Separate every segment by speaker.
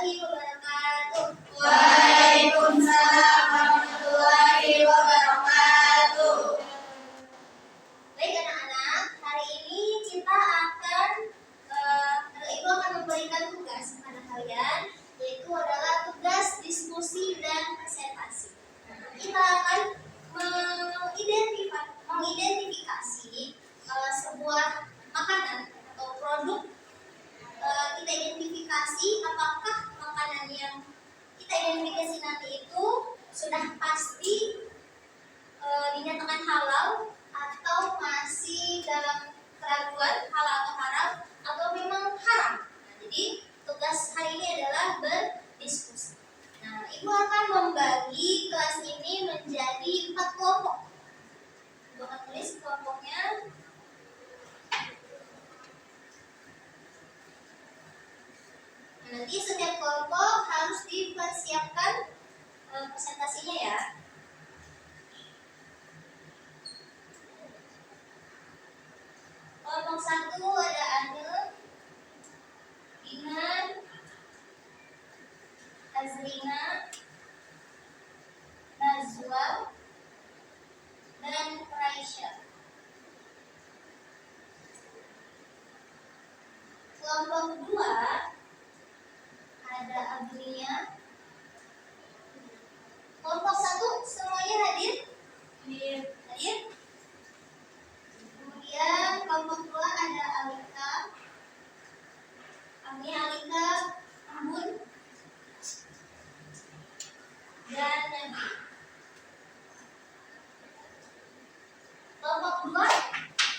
Speaker 1: warahmatullahi wabarakatuh.
Speaker 2: Waalaikumsalam warahmatullahi wabarakatuh.
Speaker 1: Baik anak-anak, hari ini kita akan Ibu akan memberikan tugas kepada kalian, yaitu adalah tugas diskusi dan presentasi. Kita akan mengidentifikasi sebuah makanan atau produk. Kita identifikasi apakah makanan yang kita identifikasi nanti itu sudah pasti dinyatakan halal atau masih dalam keraguan halal atau haram atau memang haram. Nah, jadi tugas hari ini adalah berdiskusi. Nah, Ibu akan membagi kelas ini menjadi 4 kelompok. Ibu akan tulis kelompoknya. Nanti setiap kelompok harus dipersiapkan presentasinya ya. Kelompok 1 ada Ane, Iman, Azrina, Nazwa, dan Raisya. Kelompok 2 ada Agnia. Kelompok 1 semuanya hadir? Hadir. Kemudian kelompok 2 ada Alika, Alika, Ambun, dan Nabi. Kelompok 2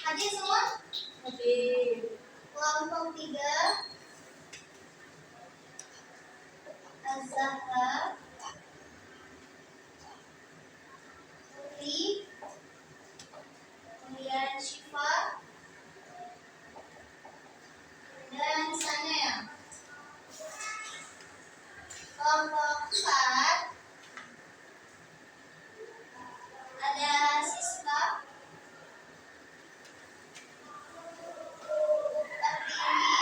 Speaker 1: hadir semua?
Speaker 2: Hadir.
Speaker 1: Kelompok 3 Az-Zahra, Putri, kemudian Syifa, dan Sanaya. Kelompok 4 ada Siska, Kartini,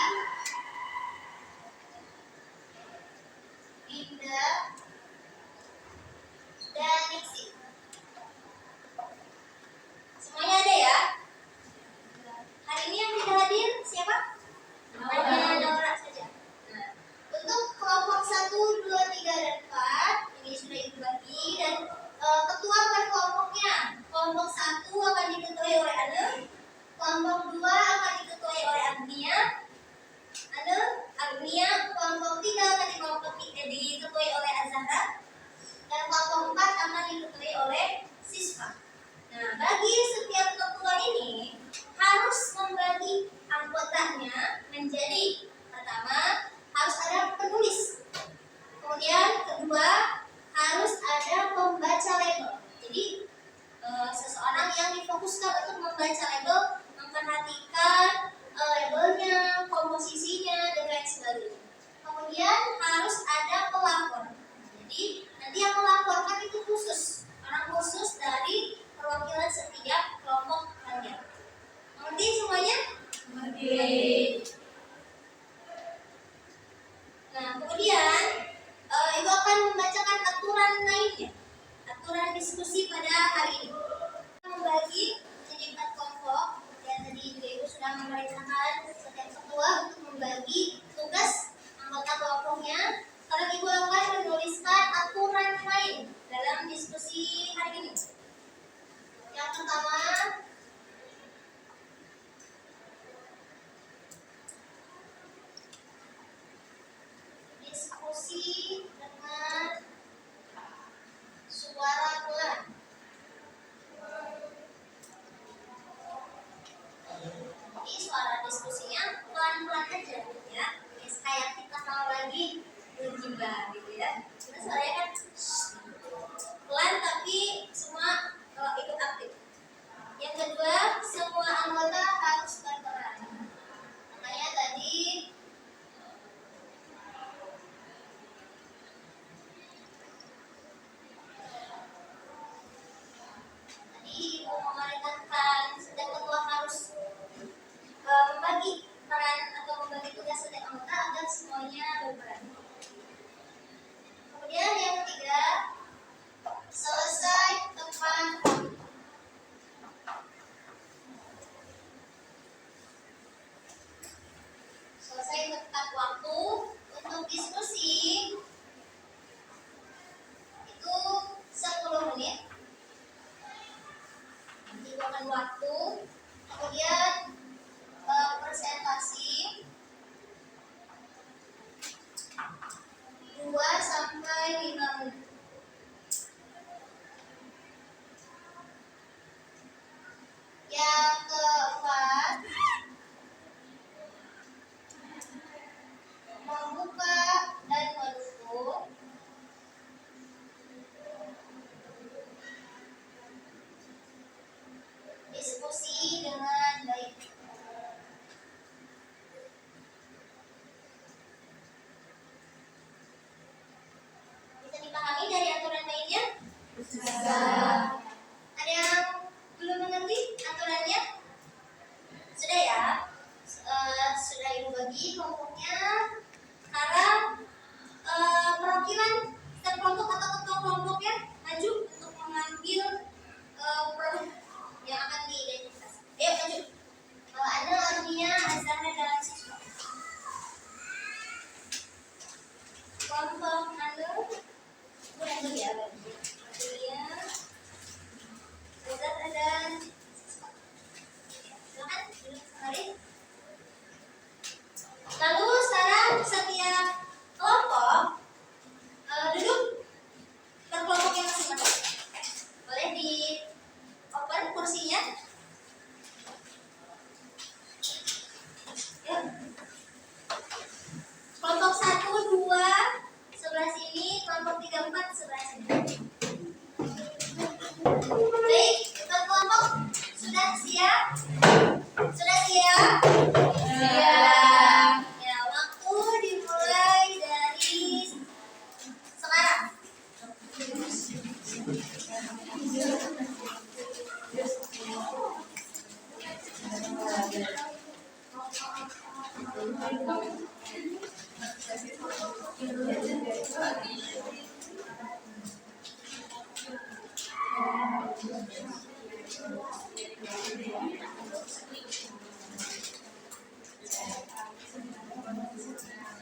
Speaker 1: Dinda, dan Nixi. Semuanya ada ya? Hari ini yang tidak hadir siapa? Hanya Naura saja. Nah, untuk kelompok 1, 2, 3, dan 4 ini sudah Ibu bagi, dan ketua per kelompoknya. Kelompok 1 akan diketuai oleh Ane, kelompok 2 akan diketuai oleh Agnia, kelompok 3 akan diketuai oleh Azhara, dan kelompok 4 akan diketuai oleh Siswa. Nah, bagi setiap ketua ini harus membagi anggotanya menjadi, pertama harus ada penulis, kemudian kedua harus ada pembaca label. Jadi seseorang yang difokuskan untuk membaca label, memperhatikan labelnya, komposisinya, dan lain sebagainya. Kemudian harus ada pelapor. Jadi nanti yang melaporkan itu khusus, orang khusus dari perwakilan setiap kelompok kalian. Mengerti semuanya?
Speaker 2: Hadir.
Speaker 1: Nah, kemudian Ibu akan membacakan aturan lainnya, aturan diskusi pada hari ini. Kita membagi menjadi 4 kelompok, dan tadi juga Ibu sudah memerintahkan setiap ketua untuk membagi tugas anggota kelompoknya. Sekarang Ibu akan menuliskan aturan lain dalam diskusi hari ini. Yang pertama, diskusi dengan suara pelan. Jadi suara diskusinya pelan-pelan aja ya, kayak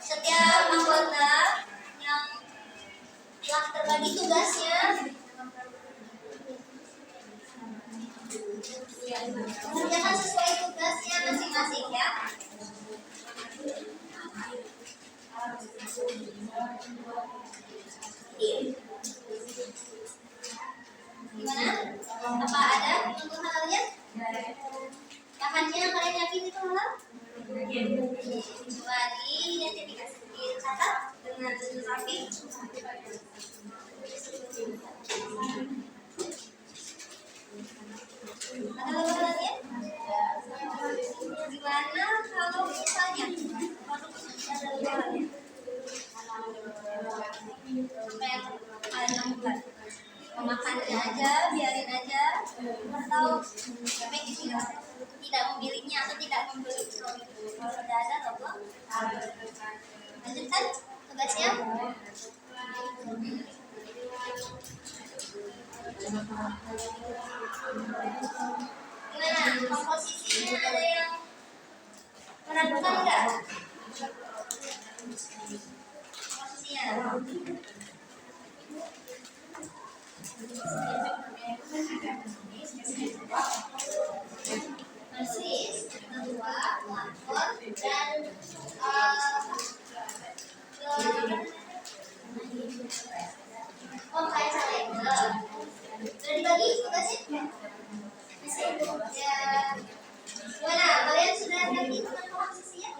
Speaker 1: Setiap anggota yang telah terbagi tugasnya mengerjakan sesuai tugasnya masing-masing ya. Gimana? Apa ada menurut halalnya? Bahannya kalian yakin itu halal? Coba diidentifikasi, dicatat dengan rapi. Ada halalnya? Gimana kalau misalnya ada halalnya? Apa yang kalian lakukan? Memakannya aja, biarin aja, atau tidak memilihnya atau tidak membeli. Kalau sudah ada, nggak buang. Lanjutkan tugasnya. Gimana? Komposisinya ada yang meragukan nggak? Komposisinya. Persis, kedua, lapor, dan kayak salah. Sudah dibagi tugasnya? Masih? Ya. Gimana? Kalian sudah ngerti tentang komposisinya?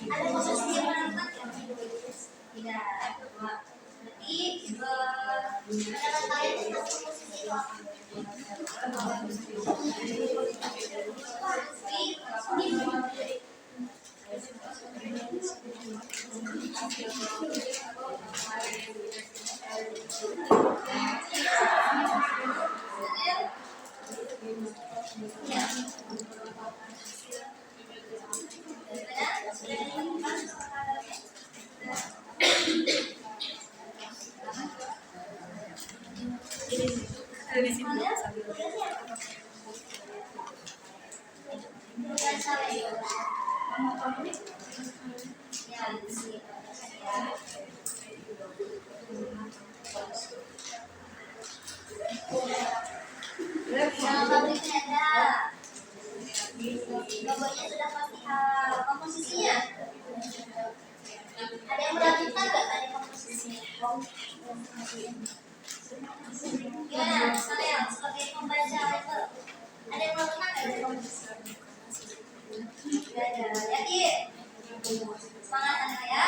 Speaker 1: Ada komposisi yang meragukan? Tidak. Berarti pendapat kalian tentang komposisi itu apa? Logonya sudah pasti komposisinya. Ada yang meragukan nggak tadi komposisinya? Gimana? Kalian sebagai pembaca itu ada yang meragukan nggak dari komposisi? Tidak ada. Yakin? Semangat anak ya.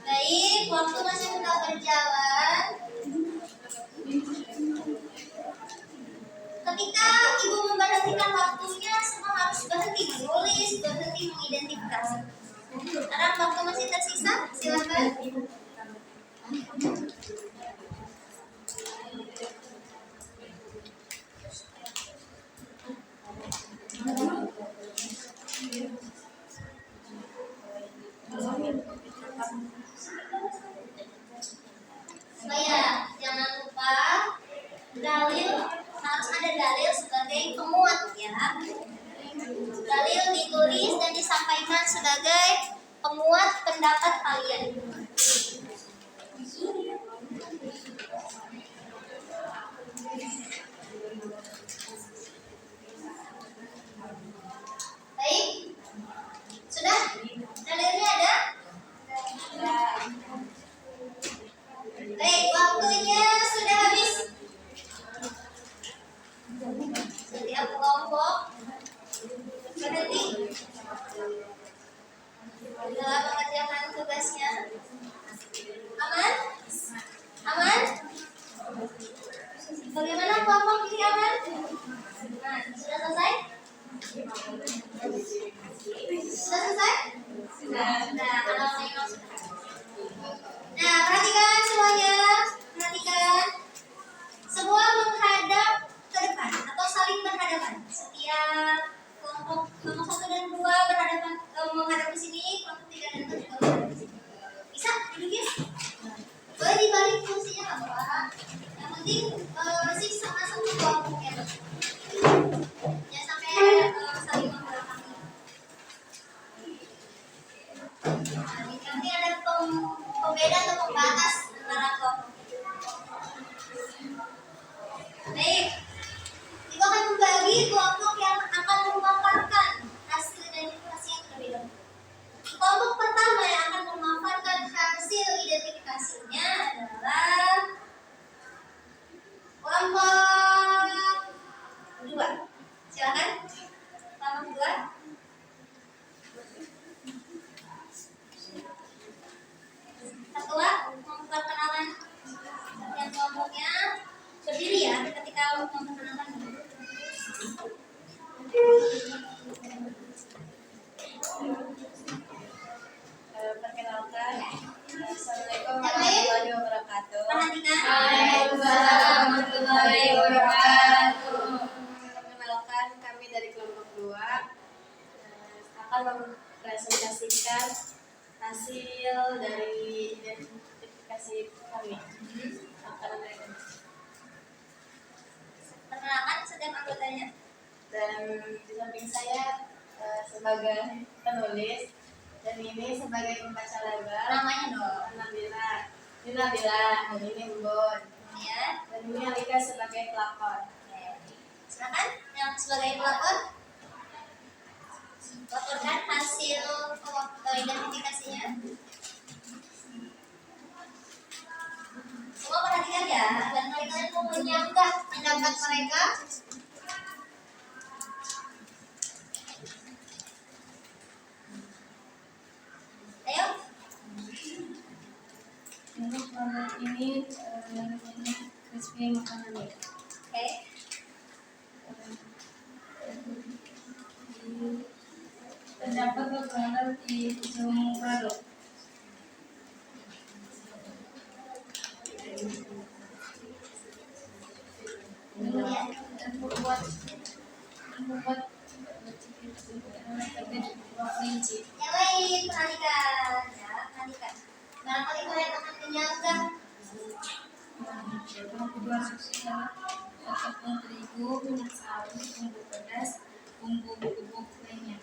Speaker 1: Baik, waktu masih tetap berjalan. Ketika ibu memperhatikan waktunya, semua harus berhenti menulis, berhenti mengidentifikasi. Sekarang waktu masih tersisa, silakan. Supaya jangan lupa dalil, harus ada dalil sebagai penguat ya. Dalil ditulis dan disampaikan sebagai penguat pendapat kalian. Baik, sudah? Dalilnya ada? Baik, waktunya sudah habis. Setiap kelompok berhenti dalam mengerjakan tugasnya. Aman? Aman? Bagaimana kelompok ini aman? Nah, sudah selesai? Sudah selesai? Sudah. Nah, kalau saya sudah. Nah, perhatikan semuanya. Perhatikan. Semua menghadap ke depan atau saling berhadapan. Setiap kelompok 1 dan 2 berhadapan menghadap ke sini, kelompok Nanti ada pembeda atau pembatas antara kelompok itu. Baik, Ibu akan membagi kelompok yang akan memaparkan hasil identifikasi yang terlebih dahulu. Kelompok pertama yang akan memaparkan hasil identifikasinya adalah kelompok 2. Silakan. Kelompok 2. Ketua, membuat perkenalan yang kelompoknya berdiri ya ketika memperkenalkan.
Speaker 2: Perkenalkan, Assalamualaikum warahmatullahi wabarakatuh.
Speaker 1: Perhatikan.
Speaker 2: Waalaikumsalam warahmatullahi wabarakatuh. Perkenalkan, kami dari kelompok 2 akan mempresentasikan hasil dari identifikasi kami.
Speaker 1: Perkenalkan setiap anggotanya.
Speaker 2: Dan di samping saya sebagai penulis dan ini sebagai pembaca lebar.
Speaker 1: Namanya dong.
Speaker 2: Nabila dan ini Mbon.
Speaker 1: Ya.
Speaker 2: Dan ini Alika sebagai pelapor.
Speaker 1: Oke. Silakan yang sebagai pelapor. Laporkan hasil identifikasinya. Semua perhatikan ya, dan kalian mau menyanggah pendapat mereka. Ayo.
Speaker 2: Untuk kelompok ini crispy makanan.
Speaker 1: Oke.
Speaker 2: Terdapat beberapa di ujung baru.
Speaker 1: Kemudian
Speaker 2: Membuat kelinci.
Speaker 1: ya baik, perhatikan ya, perhatikan. Barangkali kalian akan menyanggah.
Speaker 2: Tepung terigu, minyak sawi, bumbu pedas, bumbu bubuk lainnya.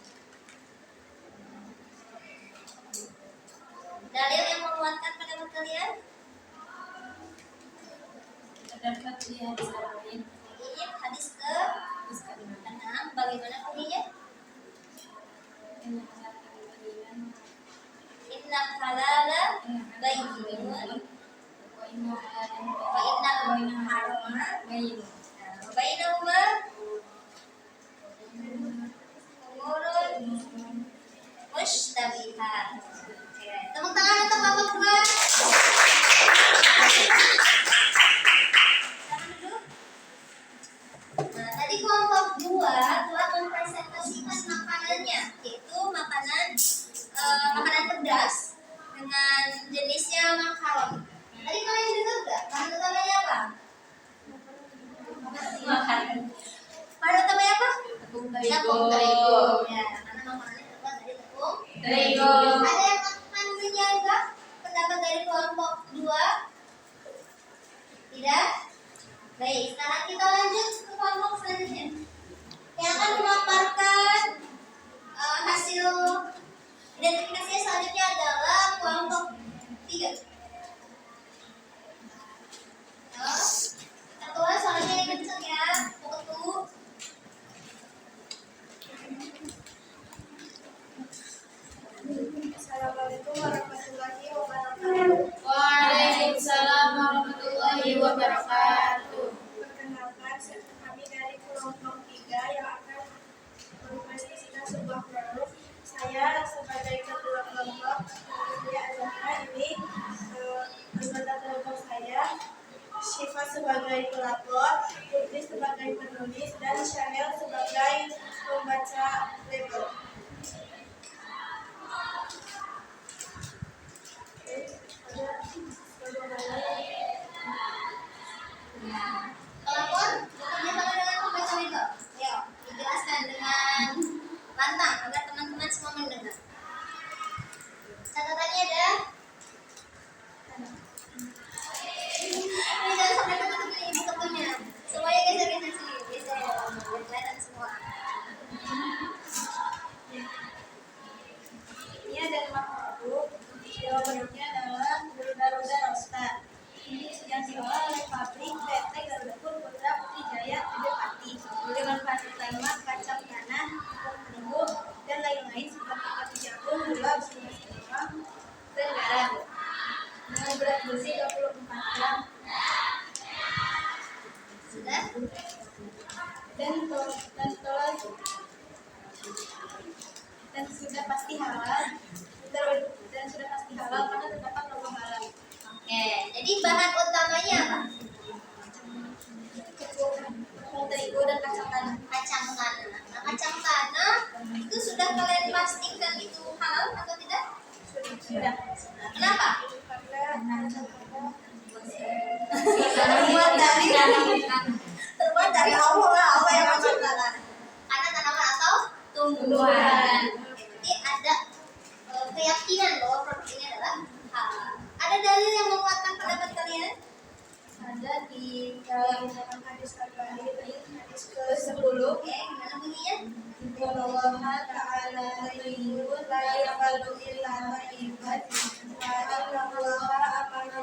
Speaker 1: Dalil yang menguatkan pendapat kalian.
Speaker 2: Terdapat di hadis lain.
Speaker 1: Ini hadis ke
Speaker 2: Terus kalimat.
Speaker 1: 6. Bagaimana bunyinya? Inna halala bayyinun wa inna harama bainahuma umurun mushtabihat. Oke, tepuk tangan untuk Bapak Kedua. Silakan duduk. Nah, tadi kelompok 2 telah mempresentasikan makanannya, yaitu makanan pedas dengan jenisnya makaron. Tadi kalian dengar nggak? Bahan utamanya apa? Bahan utamanya apa?
Speaker 2: Tepung
Speaker 1: Tepung terigu. Ya, karena makanannya terbuat dari tepung
Speaker 2: terigu.
Speaker 1: Ada yang akan menyanggah pendapat dari kelompok 2? Tidak? Baik, sekarang kita lanjut ke kelompok selanjutnya yang akan memaparkan hasil identifikasinya selanjutnya adalah kelompok 3. Ketua soalnya yang kenceng ya, ketua.
Speaker 2: Assalamualaikum warahmatullahi wabarakatuh. Waalaikumsalam warahmatullahi wabarakatuh.
Speaker 3: Perkenalkan, kami dari kelompok 3 yang akan mempresentasikan sebuah produk. Saya sebagai ketua kelompok, saya Azahra ini anggota kelompok saya, Syifa sebagai pelapor, Putri sebagai lembab setengah dan garam dengan berat bersih 24 gram
Speaker 1: Sudah?
Speaker 3: dan sudah pasti halal karena terdapat logo halal.
Speaker 1: Oke, jadi bahan utamanya apa?
Speaker 3: Tepung terigu dan kacang tanah.
Speaker 1: Kacang tanah. Nah, kacang tanah itu sudah kalian pastikan itu halal atau tidak?
Speaker 3: Sudah.
Speaker 1: Nah, kenapa?
Speaker 3: Karena kacang tanah
Speaker 1: Terbuat dari Allah lah, Allah yang menciptakan. Karena tanaman atau tumbuhan. Jadi ada keyakinan bahwa produk ini adalah halal. Ada dalil yang menguatkan pendapat kalian?
Speaker 3: ada di dalam hadis Al-Bukhari hadis ke-10.
Speaker 1: Oke, gimana bunyinya?
Speaker 3: Innallaha ta'ala tayyibun la yaqbalu illa tayyiban wa innallaha amara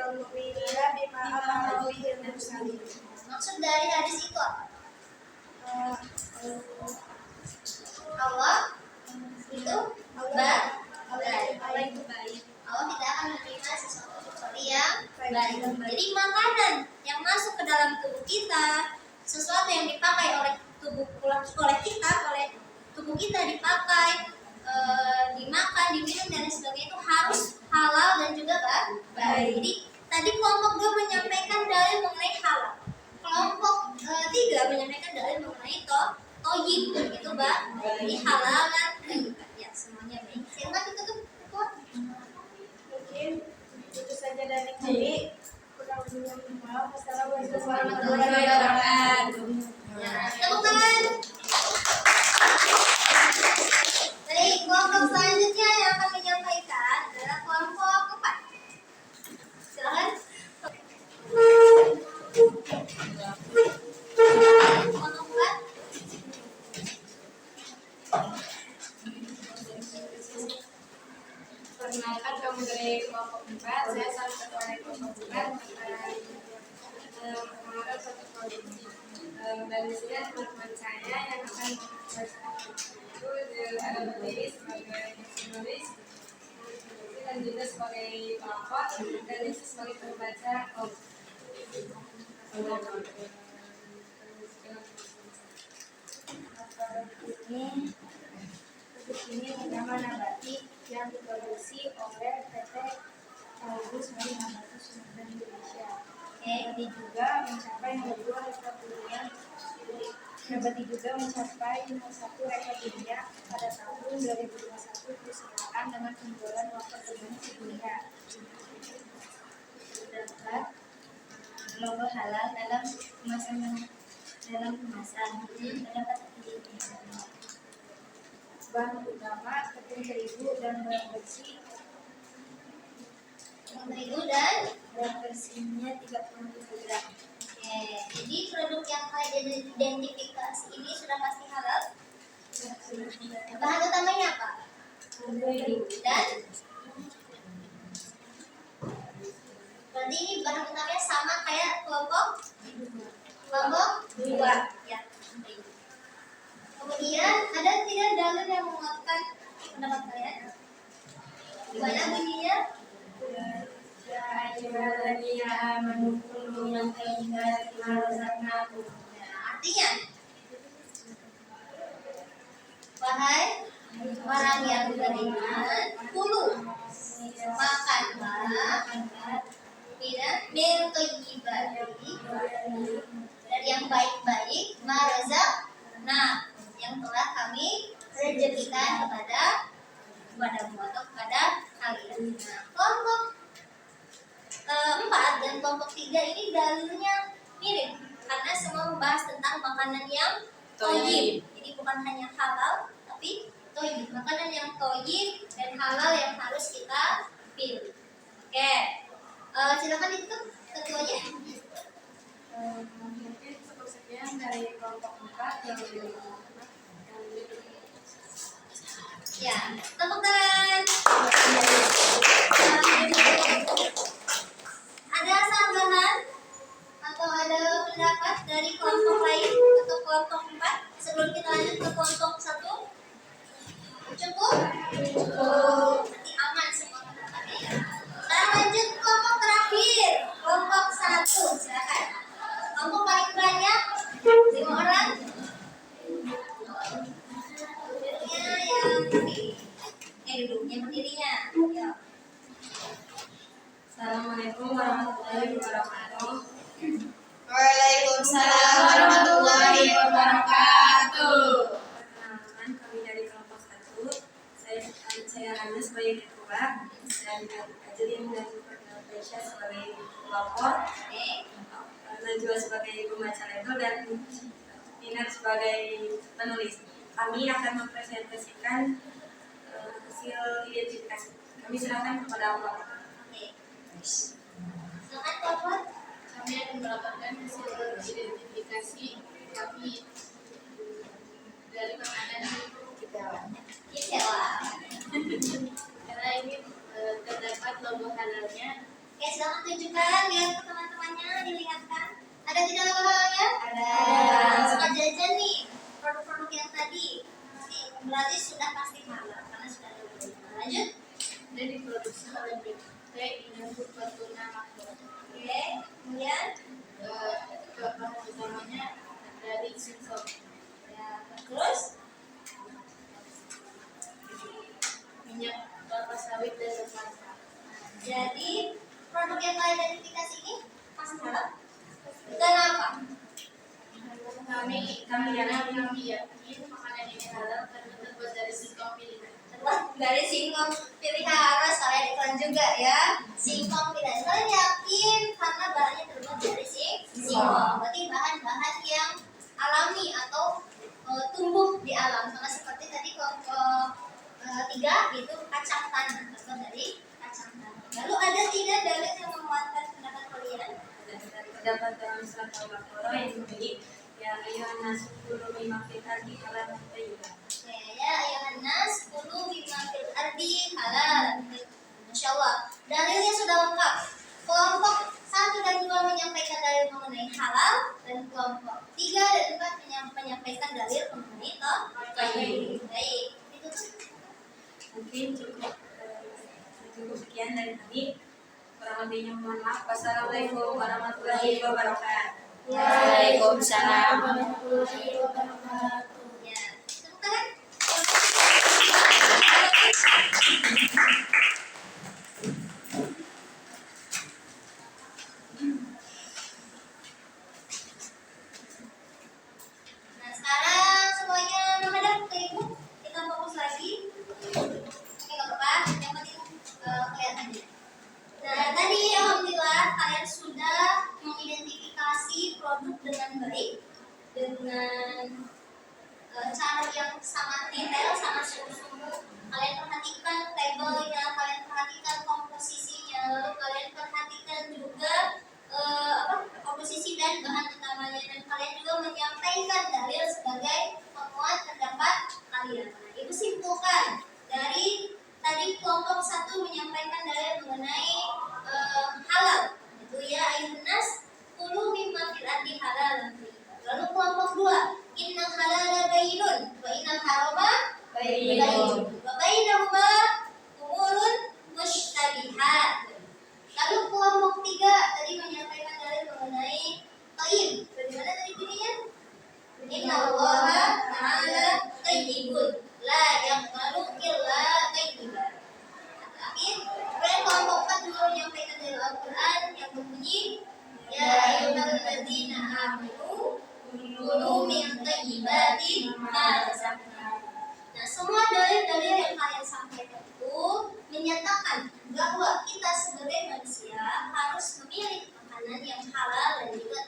Speaker 3: al-mu'minina bima amara bihi al-mursalin.
Speaker 1: Maksud dari hadis itu apa? Allah itu baik.
Speaker 3: Allah itu baik.
Speaker 1: Allah tidak akan menerima sesuatu kecuali yang baik. Jadi makanan yang masuk ke dalam tubuh kita, sesuatu yang dipakai oleh tubuh kita dipakai, dimakan, diminum dan lain sebagainya itu harus halal dan juga baik. Jadi tadi kelompok 2 menyampaikan dalil mengenai halal. Kelompok 3 menyampaikan dalil mengenai toyib itu baik. Jadi halal dan baik. Ya, semuanya baik. Silakan ditutup.
Speaker 3: Mungkin itu saja dari kami. Kurang lebihnya maaf. Wassalamualaikum warahmatullahi wabarakatuh.
Speaker 1: Ya, tepuk tangan. Baik, kelompok selanjutnya yang akan menyampaikan adalah kelompok 4. Silakan. Kelompok 4.
Speaker 2: Perkenalkan kami dari kelompok 4. Saya salah satu dari kelompok 4. Mengenalkan satu produksi. Dan di sini teman-teman saya yang akan itu ada berdiri sebagai penulis dan juga sebagai pelapor dan juga sebagai pembaca
Speaker 3: Produk ini tanaman nabati yang diproduksi oleh PT Kalibus Mari Nabatus Sumatera Indonesia. Nabati juga mencapai nomor 2 rekor dunia. Nabati juga mencapai nomor 1 rekor dunia pada tahun 2021 perusahaan dengan penjualan wafer terbanyak di dunia. Terdapat logo halal dalam kemasan. Terdapat bahan utama tepung terigu dan berat bersih.
Speaker 1: Tepung terigu dan
Speaker 3: Berat bersihnya 37 gram.
Speaker 1: oke. Jadi produk yang kalian identifikasi ini sudah pasti halal. Bahan utamanya apa? Dan berarti ini bahan utamanya sama kayak kelompok 2. Ya. Kemudian ada tidak dalil yang menguatkan pendapat kalian? Gimana bunyinya? Artinya, wahai orang yang beriman, kulu makanlah min thayyibati dari yang baik-baik nah yang telah kami rezekikan kepadamu atau kepada kalian. Nah, kelompok 4 dan kelompok 3 ini dalilnya mirip karena semua membahas tentang makanan yang thayyib. Jadi bukan hanya halal tapi thayyib, makanan yang thayyib dan halal yang harus kita pilih. Oke. Silakan ditutup ketuanya.
Speaker 2: mungkin cukup sekian dari kelompok 4 yang
Speaker 1: Ya, tepuk tangan. Ada tambahan atau ada pendapat dari kelompok lain atau kelompok 4 sebelum kita lanjut ke kelompok 1? Cukup? Berarti aman semua pendapatnya ya. Sekarang lanjut kelompok terakhir, kelompok 1. Silakan. Kelompok paling banyak 5 orang. Duduknya yang berdiri. Duduknya berdirinya. Ayo.
Speaker 2: Assalamualaikum warahmatullahi wabarakatuh.
Speaker 3: Waalaikumsalam warahmatullahi wabarakatuh.
Speaker 2: Perkenalkan, kami dari kelompok 1. Saya Hana sebagai ketua dan Ajel yang menggantikan Tasya sebagai pelopor, Najwa sebagai pembaca label dan Nina sebagai penulis. Kami akan mempresentasikan hasil identifikasi. Kami serahkan kepada Allah.
Speaker 1: Oke. Silakan kelompok.
Speaker 4: Kami akan melaporkan hasil identifikasi kami dari makanan kita.
Speaker 1: Kecewa.
Speaker 4: Karena ini terdapat logo halalnya.
Speaker 1: Oke, silakan tunjukkan lihat ke teman-temannya, dilihatkan. Ada tidak logo halalnya?
Speaker 3: Ada.
Speaker 1: Suka jajan nih produk-produk yang tadi. Berarti sudah pasti halal karena sudah ada logonya. Lanjut.
Speaker 4: Dan diproduksi oleh PT Indofood Fortuna Makmur.
Speaker 1: Oke, kemudian
Speaker 4: Bahan utamanya dari Singkong.
Speaker 1: ya, terus
Speaker 4: Minyak kelapa sawit dan rempah.
Speaker 1: jadi produk yang kalian identifikasi ini pasti halal. Dan apa?
Speaker 4: Kami yakin makanan ini halal karena terbuat dari singkong pilihan.
Speaker 1: Terbuat dari singkong pilihan, kalian iklan juga ya. Singkong pilihan. Kalian yakin karena bahannya terbuat dari singkong. Berarti bahan-bahan yang alami atau tumbuh di alam. Sama seperti tadi kelompok 3 itu kacang tanah, terbuat dari kacang tanah. Lalu ada tidak dalil yang menguatkan pendapat kalian?
Speaker 2: Terdapat dalam surat Al-Baqarah yang berbunyi, ya ayuhan nas kulu mimma fil ardi halalan thayyiban.
Speaker 1: Ya ayuhan nas kulu mimma fil ardi halal. Masya Allah, dalilnya sudah lengkap. Kelompok 1 dan 2 menyampaikan dalil mengenai halal, dan kelompok 3 dan 4 menyampaikan dalil mengenai thayyib. Baik, itu
Speaker 2: Mungkin cukup sekian dari kami. Kurang lebihnya mohon maaf. Wassalamualaikum warahmatullahi wabarakatuh.
Speaker 3: Waalaikumsalam warahmatullahi wabarakatuh.
Speaker 1: ya. Tepuk tangan. Nah, sekarang semuanya menghadap ke ibu. Kita fokus lagi. Nggak apa-apa, yang penting kelihatannya. Nah, tadi alhamdulillah kalian sudah mengidentifikasi produk dengan baik, dengan cara yang sangat detail, sangat sungguh-sungguh. Kalian perhatikan labelnya, kalian perhatikan komposisinya, lalu kalian perhatikan juga komposisi dan bahan utamanya, dan kalian juga menyampaikan dalil sebagai penguat pendapat kalian. Nah, itu simpulkan dari tadi kelompok 1 menyampaikan dalil mengenai halal, itu ya ayunas kulu mimma fil ardi halal. Lalu kelompok 2, innal halala bayyinun wa innal harama bayyinun wa bainahuma umurun mushtabihat. Lalu kelompok 3 tadi menyampaikan dalil mengenai thayyib. Bagaimana tadi bunyinya? Innallaha ta'ala thayyibun la yaqbalu illa thayyiban. Terakhir, kemudian kelompok 4 juga menyampaikan dari Al-Quran yang berbunyi, ya ayyuhalladzina amanu kulu min thayyibati ma razaqnakum. Nah, semua dalil-dalil yang kalian sampaikan itu menyatakan bahwa kita sebagai manusia harus memilih makanan yang halal dan juga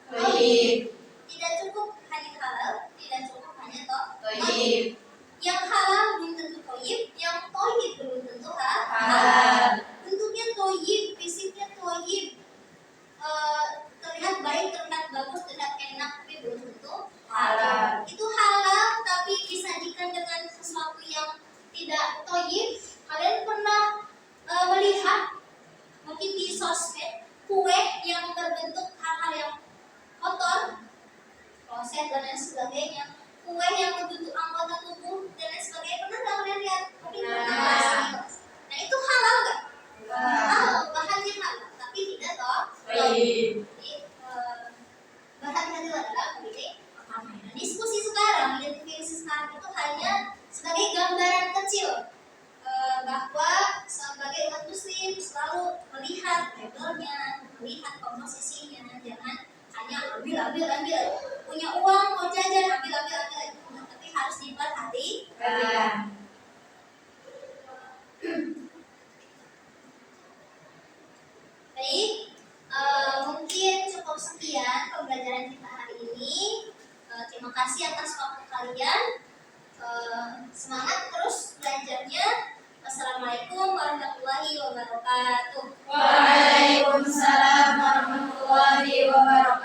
Speaker 1: thayyib. Tidak cukup hanya halal, tidak cukup hanya thayyib. Yang halal belum tentu thayyib, yang thayyib belum tentu halal. Bentuknya thayyib, fisiknya thayyib, terlihat baik, terlihat bagus, terlihat enak, tapi belum tentu halal. Itu halal, tapi disajikan dengan sesuatu yang tidak thayyib. Kalian pernah melihat mungkin di sosmed kue yang berbentuk hal-hal yang kotor, proses dan lain sebagainya. kue yang membentuk anggota tubuh dan lain sebagainya. Pernah nggak kalian lihat? Mungkin pernah
Speaker 2: Nah.
Speaker 1: bahas ini, Mas. Nah itu halal nggak? Halal, bahannya halal, tapi tidak toh.
Speaker 2: Baik.
Speaker 1: Jadi berhati-hati dalam memilih makanan. Nah, diskusi sekarang, identifikasi sekarang itu hanya sebagai gambaran kecil bahwa sebagai umat muslim selalu melihat labelnya, melihat komposisinya, jangan hanya ambil, punya uang mau jajan ambil, tapi harus diperhatikan.
Speaker 2: Perhatikan.
Speaker 1: Baik, mungkin cukup sekian pembelajaran kita hari ini. Terima kasih atas waktu kalian. Semangat terus belajarnya. Wassalamualaikum warahmatullahi wabarakatuh.
Speaker 2: Waalaikumsalam warahmatullahi wabarakatuh.